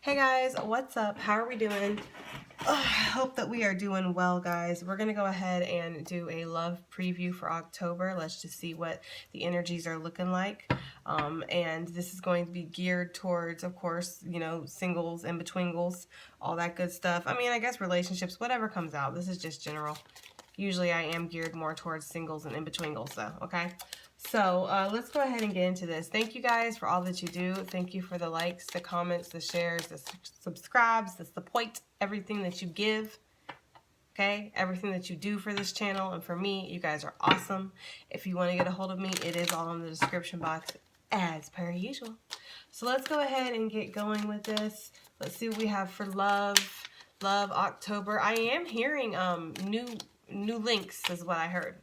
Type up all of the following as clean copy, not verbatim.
Hey guys, what's up? How are we doing? I hope that we are doing well, guys. We're going to go ahead and do a love preview for October. Let's just see what the energies are looking like. And this is going to be geared towards, of course, you know, singles, in-betweengles, all that good stuff. I mean, I guess relationships, whatever comes out. This is just general. Usually I am geared more towards singles and in-betweengles, though, okay? So let's go ahead and get into this. Thank you guys for all that you do. Thank you for the likes, the comments, the shares, the subscribes, the support, everything that you give. Okay, everything that you do for this channel and for me. You guys are awesome. If you want to get a hold of me, it is all in the description box as per usual. So let's go ahead and get going with this. Let's see what we have for love October. I am hearing new links is what I heard.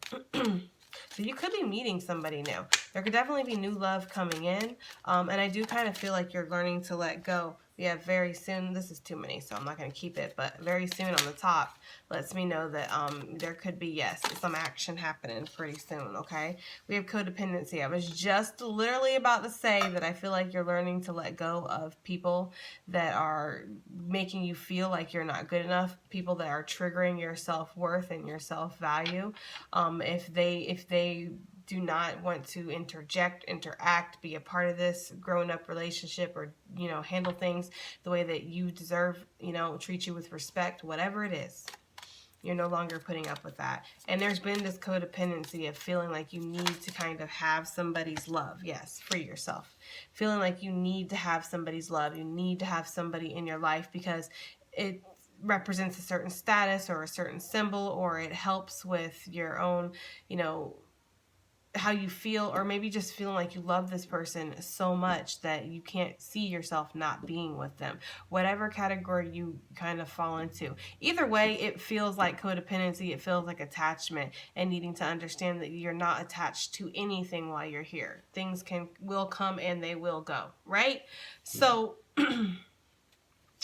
So you could be meeting somebody new. There could definitely be new love coming in. And I do kind of feel like you're learning to let go. Yeah, very soon. This is too many, so I'm not going to keep it. But very soon on the top lets me know that there could be, yes, some action happening pretty soon, okay? We have codependency. I was just literally about to say that I feel like you're learning to let go of people that are making you feel like you're not good enough, people that are triggering your self-worth and your self-value. If they do not want to interject, interact, be a part of this grown-up relationship, or, you know, handle things the way that you deserve, you know, treat you with respect, whatever it is, you're no longer putting up with that. And there's been this codependency of feeling like you need to kind of have somebody's love. Yes, free yourself. Feeling like you need to have somebody's love. You need to have somebody in your life because it represents a certain status or a certain symbol, or it helps with your own, you know, how you feel, or maybe just feeling like you love this person so much that you can't see yourself not being with them. Whatever category you kind of fall into. Either way, it feels like codependency. It feels like attachment, and needing to understand that you're not attached to anything while you're here. Things will come and they will go, right? So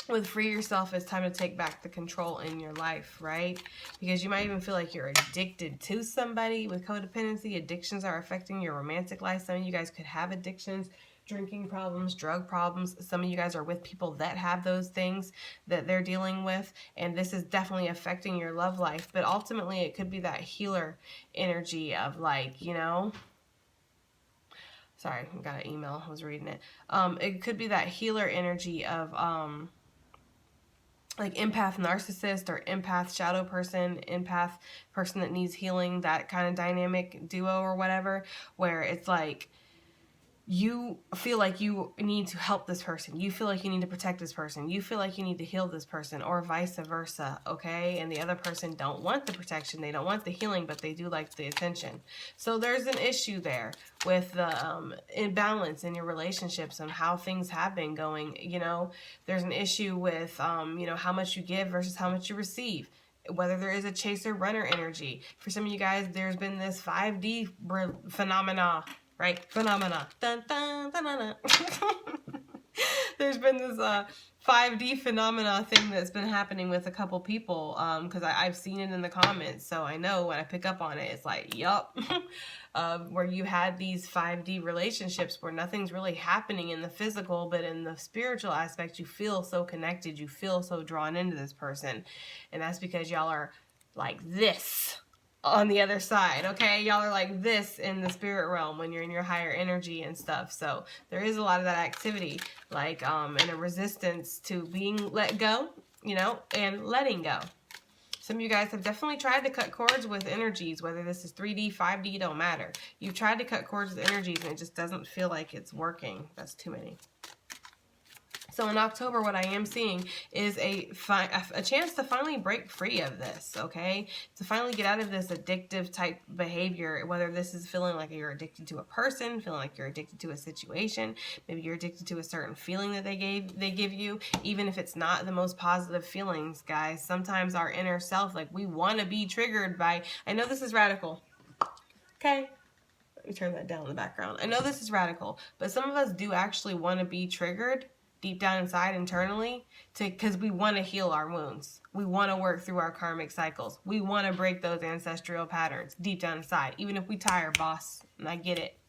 with free yourself, it's time to take back the control in your life, right? Because you might even feel like you're addicted to somebody. With codependency, addictions are affecting your romantic life. Some of you guys could have addictions, drinking problems, drug problems. Some of you guys are with people that have those things that they're dealing with, and this is definitely affecting your love life. But ultimately, it could be that healer energy of, like, you know, sorry, I got an email, I was reading it. It could be that healer energy of like empath narcissist, or empath shadow person, empath person that needs healing, that kind of dynamic duo or whatever, where it's like you feel like you need to help this person. You feel like you need to protect this person. You feel like you need to heal this person, or vice versa, okay? And the other person don't want the protection. They don't want the healing, but they do like the attention. So there's an issue there with the imbalance in your relationships and how things have been going. You know, there's an issue with, you know, how much you give versus how much you receive. Whether there is a chaser runner energy. For some of you guys, there's been this 5D phenomena. Right? Phenomena. Dun, dun, dun, dun, dun. There's been this 5D phenomena thing that's been happening with a couple people, because I've seen it in the comments, so I know when I pick up on it, it's like, yup. Where you had these 5D relationships where nothing's really happening in the physical, but in the spiritual aspect, you feel so connected, you feel so drawn into this person, and that's because y'all are like this on the other side, okay? Y'all are like this in the spirit realm when you're in your higher energy and stuff. So there is a lot of that activity, like and a resistance to being let go, you know, and letting go. Some of you guys have definitely tried to cut cords with energies, whether this is 3D, 5D, don't matter. You've tried to cut cords with energies and it just doesn't feel like it's working. That's too many. So in October, what I am seeing is a chance to finally break free of this, okay? To finally get out of this addictive type behavior, whether this is feeling like you're addicted to a person, feeling like you're addicted to a situation, maybe you're addicted to a certain feeling that they give you, even if it's not the most positive feelings, guys. Sometimes our inner self, like, we want to be triggered by, I know this is radical, okay? Let me turn that down in the background. I know this is radical, but some of us do actually want to be triggered deep down inside, internally, because we want to heal our wounds. We want to work through our karmic cycles. We want to break those ancestral patterns deep down inside, even if we tire, boss. And I get it.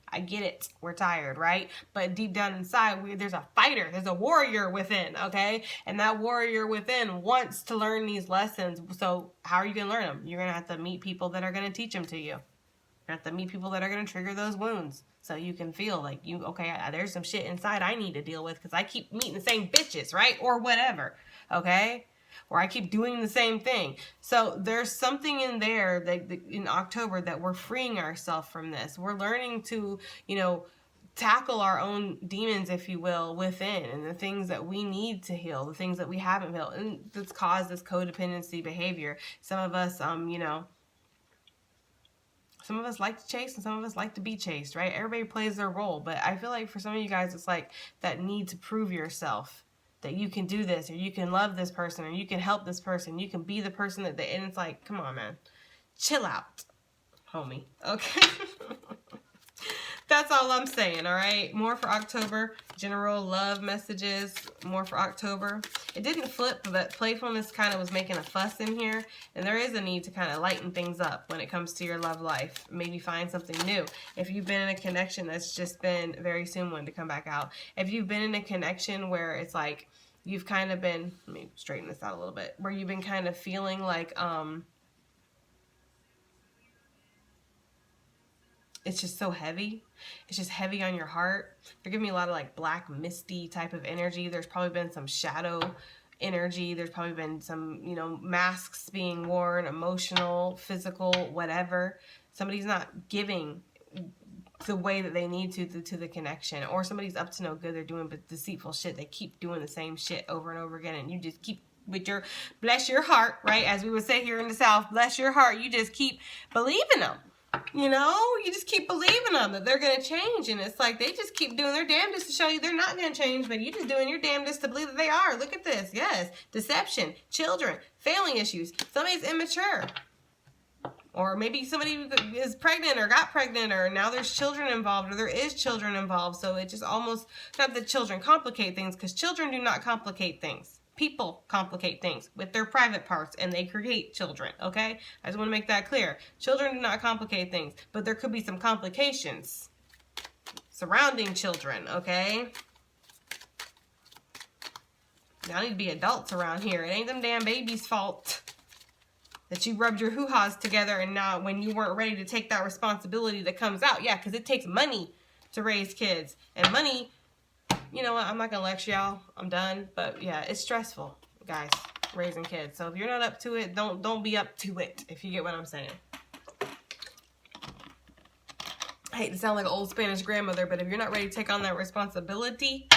I get it. We're tired, right? But deep down inside, there's a fighter. There's a warrior within, okay? And that warrior within wants to learn these lessons. So how are you going to learn them? You're going to have to meet people that are going to teach them to you. You're going to have to meet people that are going to trigger those wounds. So you can feel like, okay, there's some shit inside I need to deal with because I keep meeting the same bitches, right? Or whatever, okay? Or I keep doing the same thing. So there's something in there that in October that we're freeing ourselves from this. We're learning to, tackle our own demons, if you will, within, and the things that we need to heal, the things that we haven't healed, and that's caused this codependency behavior. Some of us, some of us like to chase and some of us like to be chased, right? Everybody plays their role, but I feel like for some of you guys, it's like that need to prove yourself. That you can do this, or you can love this person, or you can help this person, you can be the person and it's like, come on, man. Chill out, homie. Okay? That's all I'm saying, all right? More for October. General love messages. More for October. It didn't flip, but playfulness kind of was making a fuss in here. And there is a need to kind of lighten things up when it comes to your love life. Maybe find something new. If you've been in a connection that's just been very soon one to come back out. If you've been in a connection where it's like you've kind of been, let me straighten this out a little bit, where you've been kind of feeling like, it's just so heavy. It's just heavy on your heart. They're giving me a lot of like black misty type of energy. There's probably been some shadow energy. There's probably been some, masks being worn, emotional, physical, whatever. Somebody's not giving the way that they need to the connection, or somebody's up to no good. They're doing deceitful shit. They keep doing the same shit over and over again, and you just keep with your, bless your heart, right? As we would say here in the South, bless your heart. You just keep believing them. You just keep believing them that they're going to change. And it's like they just keep doing their damnedest to show you they're not going to change, but you just doing your damnedest to believe that they are. Look at this. Yes. Deception, children, failing issues. Somebody's immature. Or maybe somebody is pregnant or got pregnant, or now there's children involved, or there is children involved. So it just almost, not that children complicate things, because children do not complicate things. People complicate things with their private parts, and they create children, okay? I just want to make that clear. Children do not complicate things, but there could be some complications surrounding children, okay? Y'all need to be adults around here. It ain't them damn babies' fault that you rubbed your hoo-has together, and now when you weren't ready to take that responsibility that comes out. Yeah, because it takes money to raise kids, and money... You know what? I'm not going to lecture y'all. I'm done. But yeah, it's stressful, guys, raising kids. So if you're not up to it, don't be up to it, if you get what I'm saying. I hate to sound like an old Spanish grandmother, but if you're not ready to take on that responsibility,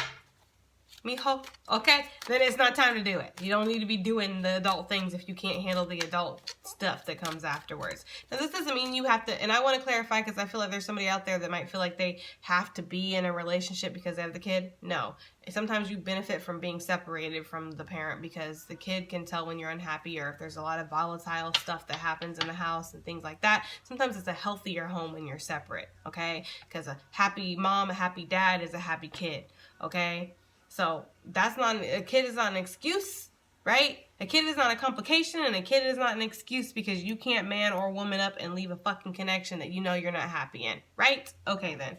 mijo, okay, then it's not time to do it. You don't need to be doing the adult things if you can't handle the adult stuff that comes afterwards. Now, this doesn't mean you have to, and I want to clarify because I feel like there's somebody out there that might feel like they have to be in a relationship because they have the kid. No. Sometimes you benefit from being separated from the parent because the kid can tell when you're unhappy, or if there's a lot of volatile stuff that happens in the house and things like that. Sometimes it's a healthier home when you're separate, okay? Because a happy mom, a happy dad is a happy kid, okay? So that's not, a kid is not an excuse, right? A kid is not a complication, and a kid is not an excuse because you can't man or woman up and leave a fucking connection that you know you're not happy in, right? Okay then.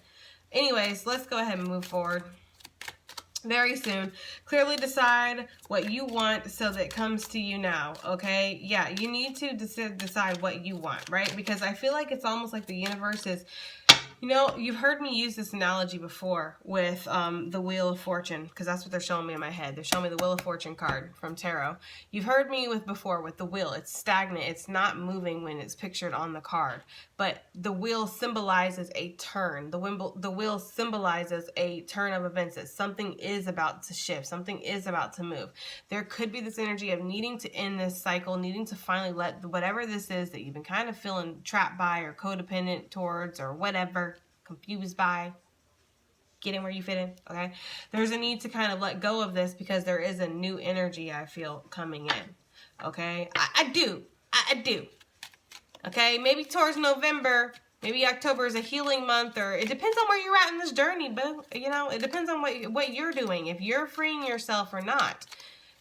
Anyways, let's go ahead and move forward. Very soon. Clearly decide what you want so that it comes to you now, okay? Yeah, you need to decide what you want, right? Because I feel like it's almost like the universe is... you've heard me use this analogy before with the Wheel of Fortune, because that's what they're showing me in my head. They're showing me the Wheel of Fortune card from Tarot. You've heard me before with the wheel. It's stagnant. It's not moving when it's pictured on the card. But the wheel symbolizes a turn. The wheel symbolizes a turn of events, that something is about to shift. Something is about to move. There could be this energy of needing to end this cycle, needing to finally let whatever this is that you've been kind of feeling trapped by or codependent towards or whatever, confused by, get in where you fit in, okay? There's a need to kind of let go of this because there is a new energy I feel coming in, okay? I do. Okay, maybe towards November, maybe October is a healing month, or it depends on where you're at in this journey, boo. It depends on what you're doing, if you're freeing yourself or not.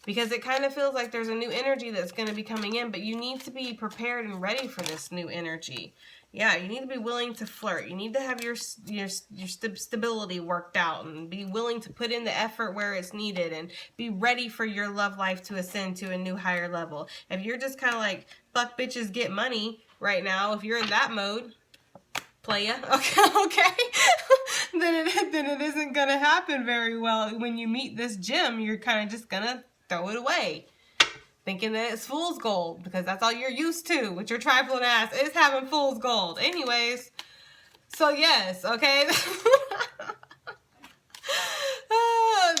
Because it kind of feels like there's a new energy that's going to be coming in, but you need to be prepared and ready for this new energy. Yeah, you need to be willing to flirt. You need to have your stability worked out and be willing to put in the effort where it's needed and be ready for your love life to ascend to a new higher level. If you're just kind of like, fuck bitches, get money right now, if you're in that mode, playa, okay, then it isn't going to happen very well. When you meet this gem, you're kind of just going to throw it away, thinking that it's fool's gold, because that's all you're used to with your trifling ass, is having fool's gold. Anyways, so yes, okay.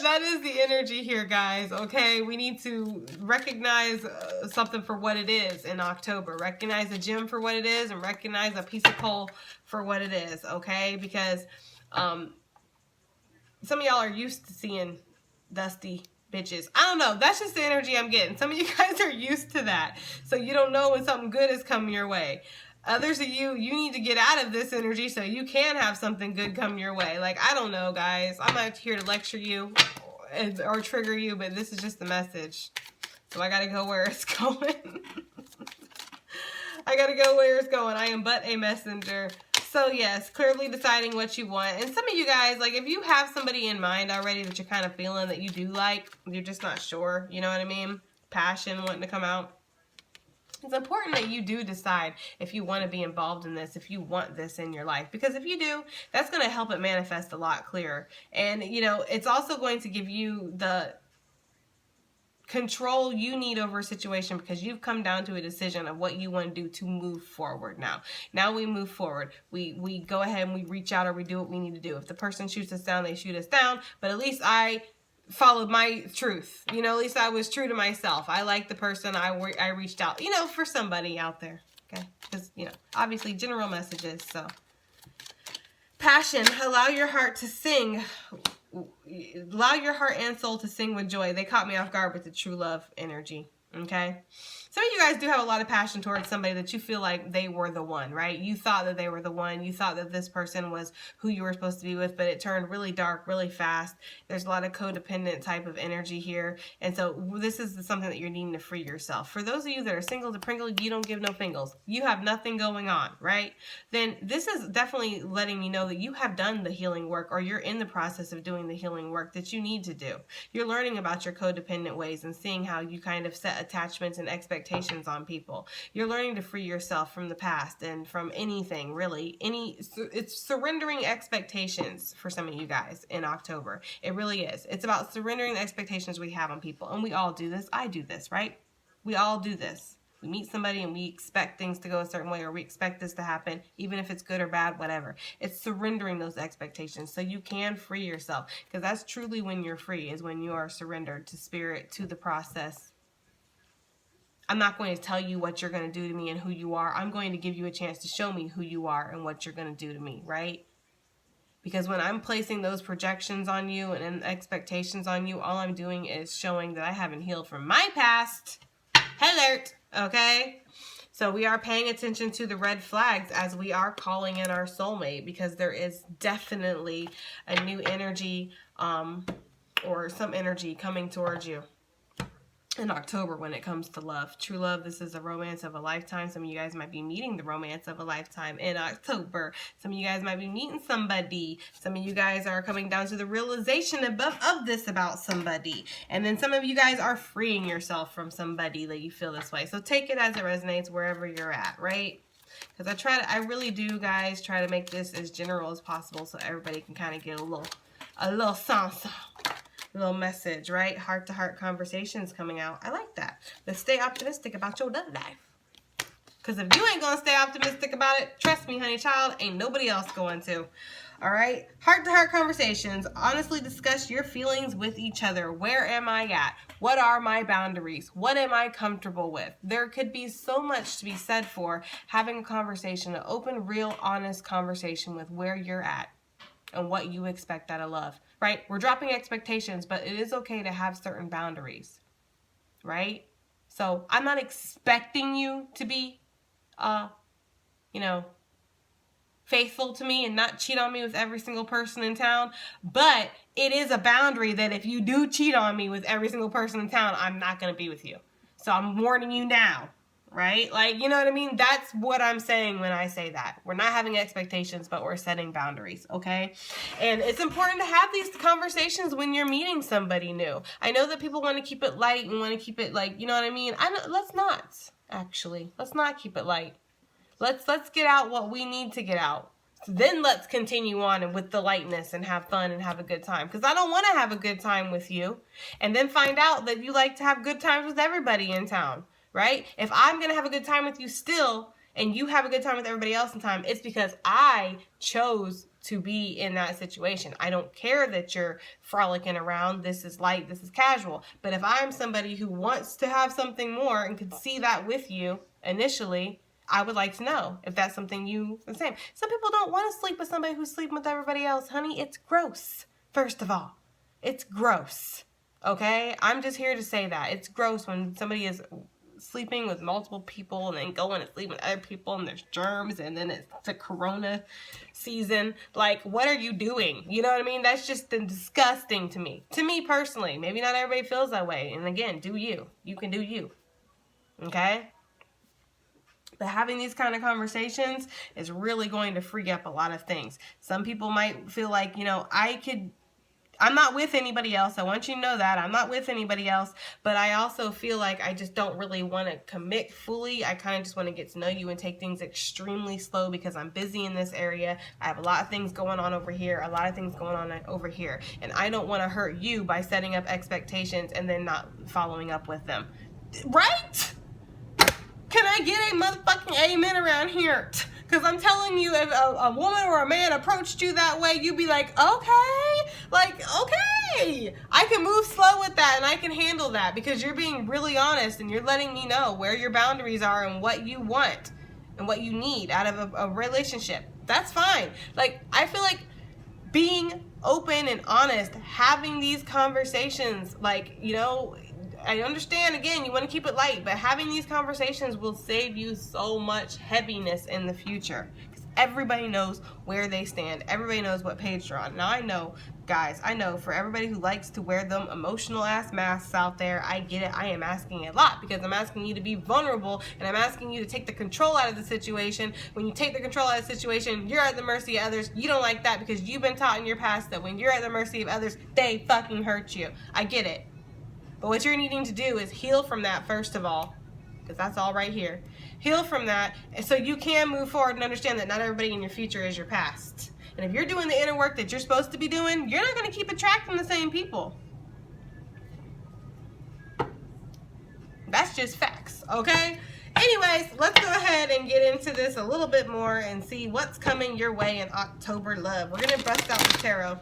That is the energy here, guys, okay? We need to recognize something for what it is in October. Recognize a gem for what it is, and recognize a piece of coal for what it is, okay? Because some of y'all are used to seeing dusty bitches. I don't know. That's just the energy I'm getting. Some of you guys are used to that. So you don't know when something good is coming your way. Others of you, you need to get out of this energy so you can have something good come your way. Like, I don't know, guys. I'm not here to lecture you or trigger you, but this is just the message. So I gotta go where it's going. I gotta go where it's going. I am but a messenger. So yes, clearly deciding what you want. And some of you guys, like, if you have somebody in mind already that you're kind of feeling that you do like, you're just not sure, you know what I mean? Passion wanting to come out. It's important that you do decide if you want to be involved in this, if you want this in your life. Because if you do, that's going to help it manifest a lot clearer. And, you know, it's also going to give you the control you need over a situation, because you've come down to a decision of what you want to do to move forward now. Now we move forward. We go ahead and we reach out, or we do what we need to do. If the person shoots us down, they shoot us down. But at least I followed my truth. You know, at least I was true to myself. I like the person. I reached out, you know, for somebody out there. Okay? Because, you know, obviously general messages. So, passion. Allow your heart to sing. Allow your heart and soul to sing with joy. They caught me off guard with the true love energy. Okay? Some of you guys do have a lot of passion towards somebody that you feel like they were the one, right? You thought that they were the one. You thought that this person was who you were supposed to be with, but it turned really dark, really fast. There's a lot of codependent type of energy here. And so this is something that you're needing to free yourself. For those of you that are single to Pringle, you don't give no fingles. You have nothing going on, right? Then this is definitely letting me know that you have done the healing work, or you're in the process of doing the healing work that you need to do. You're learning about your codependent ways and seeing how you kind of set attachments and expectations on people. You're learning to free yourself from the past and from anything, really. It's surrendering expectations for some of you guys in October. It really is. It's about surrendering the expectations we have on people. And we all do this. I do this, right? We all do this. We meet somebody and we expect things to go a certain way, or we expect this to happen, even if it's good or bad, whatever. It's surrendering those expectations so you can free yourself. Because that's truly when you're free, is when you are surrendered to spirit, to the process. I'm not going to tell you what you're going to do to me and who you are. I'm going to give you a chance to show me who you are and what you're going to do to me, right? Because when I'm placing those projections on you and expectations on you, all I'm doing is showing that I haven't healed from my past. Alert, okay? So we are paying attention to the red flags as we are calling in our soulmate, because there is definitely a new energy or some energy coming towards you in October when it comes to love. True love, this is a romance of a lifetime. Some of you guys might be meeting the romance of a lifetime in October. Some of you guys might be meeting somebody. Some of you guys are coming down to the realization of this about somebody. And then some of you guys are freeing yourself from somebody that you feel this way. So take it as it resonates wherever you're at, right? Because I really do, guys, try to make this as general as possible so everybody can kind of get a little sense. Little message, right? Heart-to-heart conversations coming out. I like that. But stay optimistic about your love life. Because if you ain't going to stay optimistic about it, trust me, honey child, ain't nobody else going to. All right? Heart-to-heart conversations. Honestly discuss your feelings with each other. Where am I at? What are my boundaries? What am I comfortable with? There could be so much to be said for having a conversation, an open, real, honest conversation with where you're at and what you expect out of love, right? We're dropping expectations, but it is okay to have certain boundaries, right? So I'm not expecting you to be, faithful to me and not cheat on me with every single person in town. But it is a boundary that if you do cheat on me with every single person in town, I'm not going to be with you. So I'm warning you now, right? Like, you know what I mean? That's what I'm saying when I say that. We're not having expectations, but we're setting boundaries, okay? And it's important to have these conversations when you're meeting somebody new. I know that people want to keep it light and want to keep it like, you know what I mean? Let's not, actually. Let's not keep it light. Let's get out what we need to get out. Then let's continue on and with the lightness and have fun and have a good time. Because I don't want to have a good time with you and then find out that you like to have good times with everybody in town, right? If I'm going to have a good time with you still and you have a good time with everybody else in time, it's because I chose to be in that situation. I don't care that you're frolicking around. This is light. This is casual. But if I'm somebody who wants to have something more and can see that with you initially, I would like to know if that's something you the same. Some people don't want to sleep with somebody who's sleeping with everybody else, honey. It's gross. First of all, it's gross. Okay? I'm just here to say that. It's gross when somebody is sleeping with multiple people and then going and sleeping with other people and there's germs and then it's the corona season. Like, what are you doing? You know what I mean? That's just disgusting to me. To me personally. Maybe not everybody feels that way. And again, do you. You can do you. Okay? But having these kind of conversations is really going to free up a lot of things. Some people might feel like, you know, I'm not with anybody else. I want you to know that. I'm not with anybody else. But I also feel like I just don't really want to commit fully. I kind of just want to get to know you and take things extremely slow because I'm busy in this area. I have a lot of things going on over here, a lot of things going on over here. And I don't want to hurt you by setting up expectations and then not following up with them. Right? Can I get a motherfucking amen around here? Because I'm telling you, if a woman or a man approached you that way, you'd be like, okay, I can move slow with that and I can handle that because you're being really honest and you're letting me know where your boundaries are and what you want and what you need out of a relationship. That's fine. Like, I feel like being open and honest, having these conversations, like, you know, I understand, again, you want to keep it light, but having these conversations will save you so much heaviness in the future. Because everybody knows where they stand. Everybody knows what page they're on. Now, I know, guys, for everybody who likes to wear them emotional-ass masks out there, I get it. I am asking a lot because I'm asking you to be vulnerable and I'm asking you to take the control out of the situation. When you take the control out of the situation, you're at the mercy of others. You don't like that because you've been taught in your past that when you're at the mercy of others, they fucking hurt you. I get it. But what you're needing to do is heal from that first of all, because that's all right here. Heal from that so you can move forward and understand that not everybody in your future is your past. And if you're doing the inner work that you're supposed to be doing, you're not going to keep attracting the same people. That's just facts, okay? Anyways, let's go ahead and get into this a little bit more and see what's coming your way in October, love. We're going to bust out the tarot.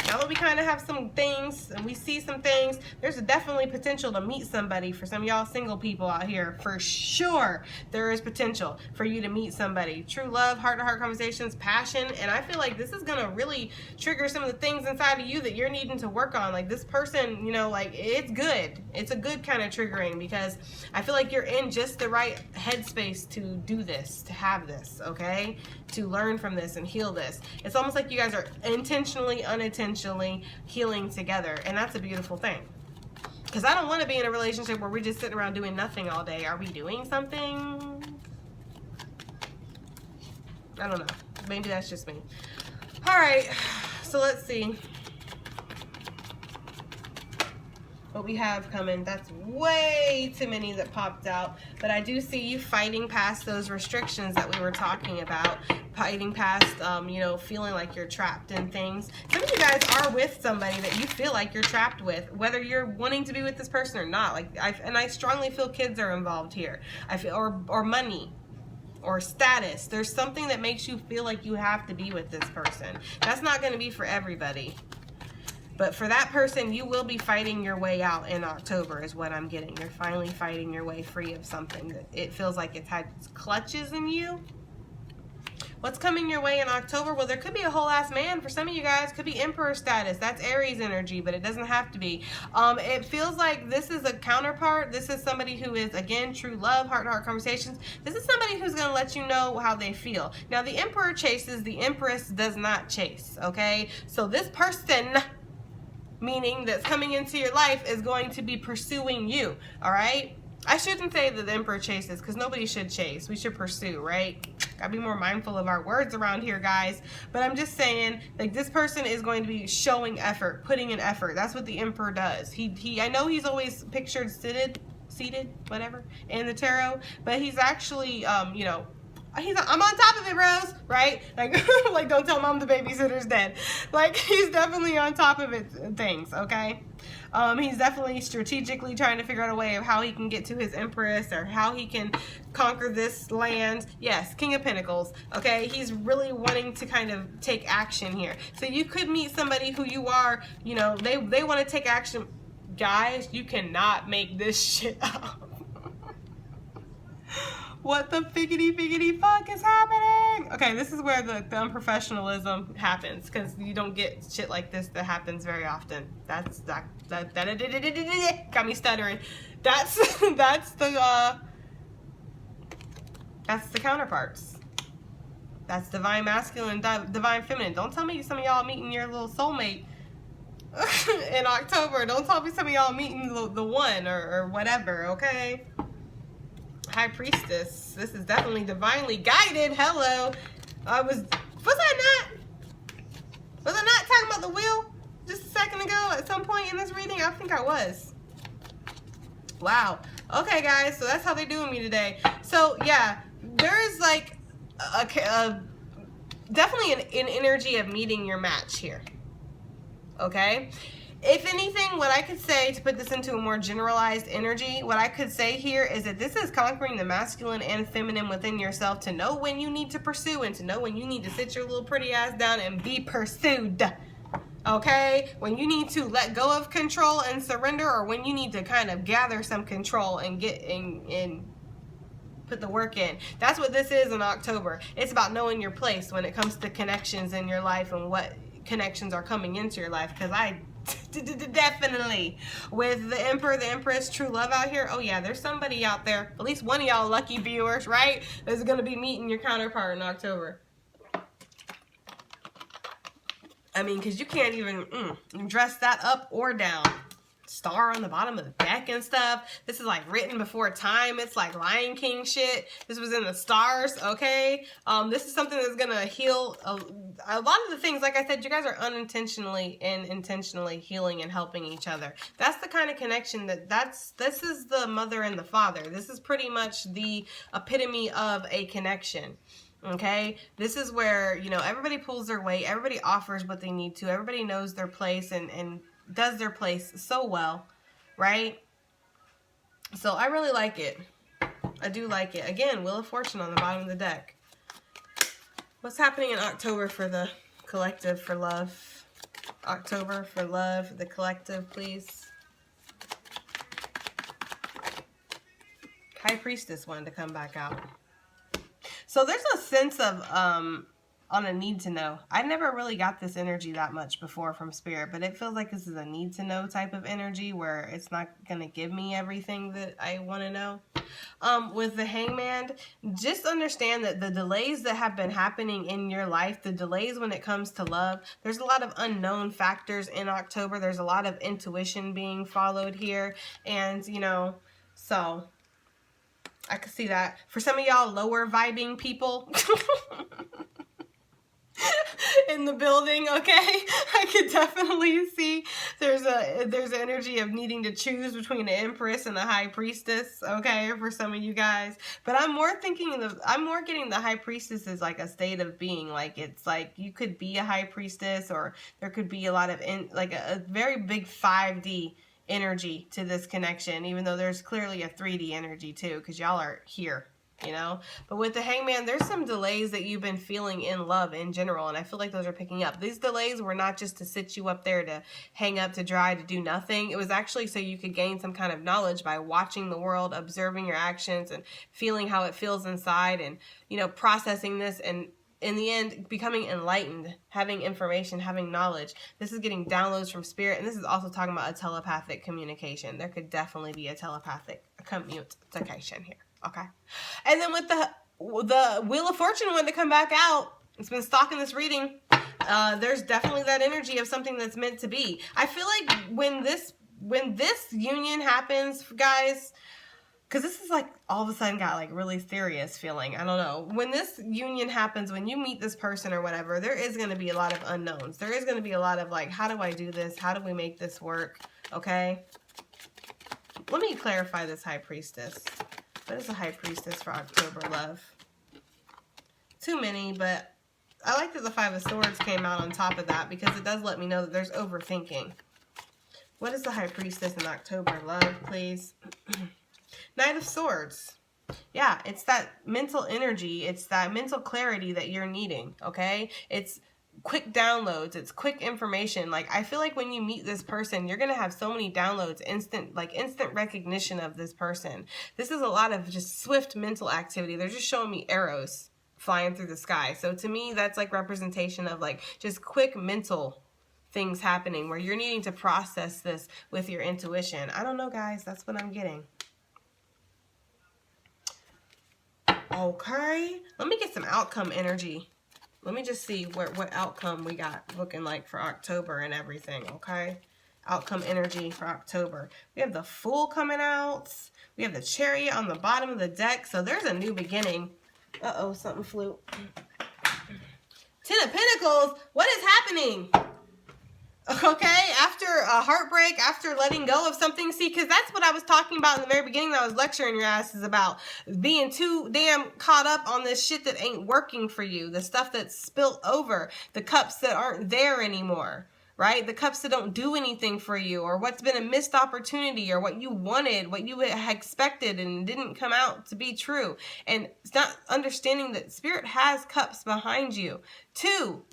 Now that we kind of have some things and we see some things, there's definitely potential to meet somebody. For some of y'all single people out here, for sure, there is potential for you to meet somebody. True love, heart-to-heart conversations, passion, and I feel like this is going to really trigger some of the things inside of you that you're needing to work on. Like this person, you know, like it's good. It's a good kind of triggering because I feel like you're in just the right headspace to do this, to have this, okay? To learn from this and heal this. It's almost like you guys are intentionally, unintentionally healing together, and that's a beautiful thing. Because I don't want to be in a relationship where we're just sitting around doing nothing all day. Are we doing something? I don't know. Maybe that's just me. All right, so let's see what we have coming. That's way too many that popped out, but I do see you fighting past those restrictions that we were talking about, fighting past you know, feeling like you're trapped in things. Some of you guys are with somebody that you feel like you're trapped with, whether you're wanting to be with this person or not. Like I strongly feel kids are involved here. I feel or money or status. There's something that makes you feel like you have to be with this person. That's not going to be for everybody. But for that person, you will be fighting your way out in October is what I'm getting. You're finally fighting your way free of something that it feels like it's had clutches in you. What's coming your way in October? Well, there could be a whole ass man for some of you guys. Could be Emperor status. That's Aries energy, but it doesn't have to be. It feels like this is a counterpart. This is somebody who is, again, true love, heart-to-heart conversations. This is somebody who's going to let you know how they feel. Now, the Emperor chases. The Empress does not chase, okay? So this person, meaning that's coming into your life, is going to be pursuing you, all right? I shouldn't say that the Emperor chases, because nobody should chase. We should pursue, right? Gotta be more mindful of our words around here, guys. But I'm just saying, like, this person is going to be showing effort, putting in effort. That's what the Emperor does. I know he's always pictured seated, whatever, in the tarot, but he's actually, you know, I'm on top of it, Rose, right? Like, like, don't tell mom the babysitter's dead. Like, he's definitely on top of it, things, okay? He's definitely strategically trying to figure out a way of how he can get to his Empress or how he can conquer this land. Yes, King of Pentacles, okay? He's really wanting to kind of take action here. So you could meet somebody who you are, you know, they want to take action. Guys, you cannot make this shit up. What the figgity fuck is happening? Okay, this is where the unprofessionalism happens, because you don't get shit like this that happens very often. That got me stuttering. That's the counterparts. That's divine masculine, divine feminine. Don't tell me some of y'all meeting your little soulmate in October. Don't tell me some of y'all meeting the one or whatever, okay? High Priestess. This is definitely divinely guided. Hello. Was I not talking about the wheel just a second ago at some point in this reading? I think I was. Wow. Okay, guys. So that's how they're doing me today. So yeah, there is like definitely an energy of meeting your match here. Okay. If anything, what I could say, to put this into a more generalized energy, what I could say here is that this is conquering the masculine and feminine within yourself, to know when you need to pursue and to know when you need to sit your little pretty ass down and be pursued. Okay? When you need to let go of control and surrender, or when you need to kind of gather some control and get in, put the work in. That's what this is in October. It's about knowing your place when it comes to connections in your life and what connections are coming into your life, because I definitely, with the Emperor, the Empress, true love out here, oh yeah, there's somebody out there, at least one of y'all lucky viewers, right, that's going to be meeting your counterpart in October. I mean, because you can't even dress that up or down. Star on the bottom of the deck and stuff. This is like written before time. It's like Lion King shit. This was in the stars, okay? This is something that's gonna heal a lot of the things. Like I said, you guys are unintentionally and intentionally healing and helping each other. That's the kind of connection this is the mother and the father. This is pretty much the epitome of a connection. Okay, this is where, you know, everybody pulls their weight, everybody offers what they need to, everybody knows their place and does their place so well, right? So I really like it. I do like it. Again, Wheel of Fortune on the bottom of the deck. What's happening in October for the collective, for love? October for love, the collective, please. High Priestess wanted to come back out. So there's a sense of on a need to know. I never really got this energy that much before from Spirit, but it feels like this is a need to know type of energy where it's not going to give me everything that I want to know. With the Hangman, just understand that the delays that have been happening in your life, the delays when it comes to love, there's a lot of unknown factors in October. There's a lot of intuition being followed here. And, you know, so I could see that. For some of y'all lower vibing people in the building, okay, I could definitely see there's an energy of needing to choose between the Empress and the High Priestess, okay, for some of you guys. But I'm more getting the High Priestess as like a state of being. Like, it's like you could be a High Priestess, or there could be a lot of like a very big 5D energy to this connection, even though there's clearly a 3D energy too, because y'all are here, you know. But with the Hangman, there's some delays that you've been feeling in love in general, and I feel like those are picking up. These delays were not just to sit you up there to hang up to dry to do nothing. It was actually so you could gain some kind of knowledge by watching the world, observing your actions, and feeling how it feels inside, and, you know, processing this and in the end, becoming enlightened, having information, having knowledge. This is getting downloads from spirit, and this is also talking about a telepathic communication. There could definitely be a telepathic communication here, okay? And then with the Wheel of Fortune one to come back out, it's been stalking this reading. There's definitely that energy of something that's meant to be. I feel like when this union happens, guys, because this is like all of a sudden got like really serious feeling. I don't know. When this union happens, when you meet this person or whatever, there is going to be a lot of unknowns. There is going to be a lot of like, how do I do this? How do we make this work? Okay. Let me clarify this High Priestess. What is the High Priestess for October, love? Too many, but I like that the Five of Swords came out on top of that because it does let me know that there's overthinking. What is the High Priestess in October, love, please? Knight of Swords. Yeah, it's that mental energy. It's that mental clarity that you're needing, okay? It's quick downloads. It's quick information. Like, I feel like when you meet this person, you're going to have so many downloads, instant recognition of this person. This is a lot of just swift mental activity. They're just showing me arrows flying through the sky. So to me, that's like representation of like just quick mental things happening where you're needing to process this with your intuition. I don't know, guys. That's what I'm getting. Okay. Let me get some outcome energy. Let me just see what outcome we got looking like for October and everything, okay? Outcome energy for October. We have the Fool coming out. We have the Chariot on the bottom of the deck. So there's a new beginning. Uh-oh, something flew. Ten of Pentacles. What is happening? Okay, after a heartbreak, after letting go of something, see, because that's what I was talking about in the very beginning that I was lecturing your asses about, being too damn caught up on this shit that ain't working for you, the stuff that's spilt over, the cups that aren't there anymore, right? The cups that don't do anything for you, or what's been a missed opportunity, or what you wanted, what you had expected and didn't come out to be true. And it's not understanding that Spirit has cups behind you. Two,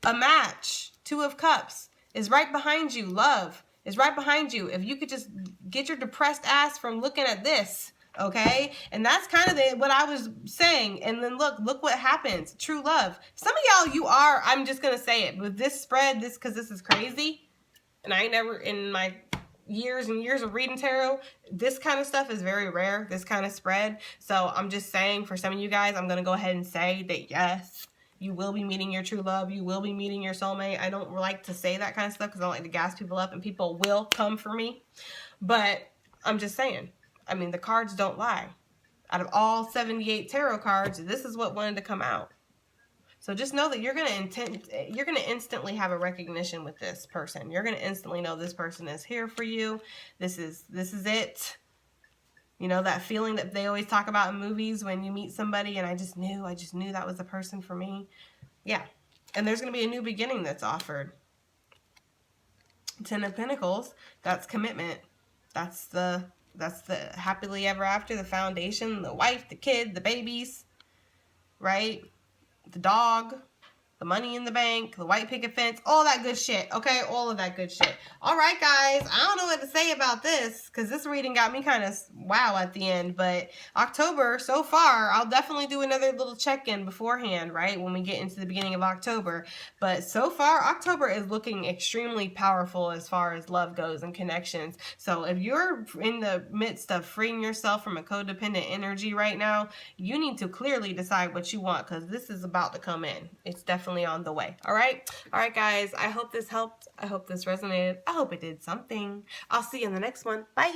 a match. Two of Cups is right behind you. Love is right behind you. If you could just get your depressed ass from looking at this, okay? And that's kind of what I was saying. And then look what happens. True love. Some of y'all, I'm just going to say it. With this spread, because this is crazy. And I ain't never, in my years and years of reading tarot, this kind of stuff is very rare. This kind of spread. So I'm just saying, for some of you guys, I'm going to go ahead and say that yes, you will be meeting your true love. You will be meeting your soulmate. I don't like to say that kind of stuff because I don't like to gas people up and people will come for me. But I'm just saying, I mean, the cards don't lie. Out of all 78 tarot cards, this is what wanted to come out. So just know that you're going to instantly have a recognition with this person. You're going to instantly know this person is here for you. This is it. You know, that feeling that they always talk about in movies when you meet somebody and I just knew that was the person for me. Yeah. And there's going to be a new beginning that's offered. Ten of Pentacles, that's commitment. That's the happily ever after, the foundation, the wife, the kid, the babies, right? The dog, the money in the bank, the white picket fence, all that good shit, okay? All of that good shit. All right, guys, I don't know what to say about this because this reading got me kind of wow at the end, but October, so far, I'll definitely do another little check-in beforehand, right, when we get into the beginning of October, but so far, October is looking extremely powerful as far as love goes and connections, so if you're in the midst of freeing yourself from a codependent energy right now, you need to clearly decide what you want because this is about to come in. It's definitely on the way. All right, guys, I hope this helped. I hope this resonated. I hope it did something. I'll see you in the next one. Bye.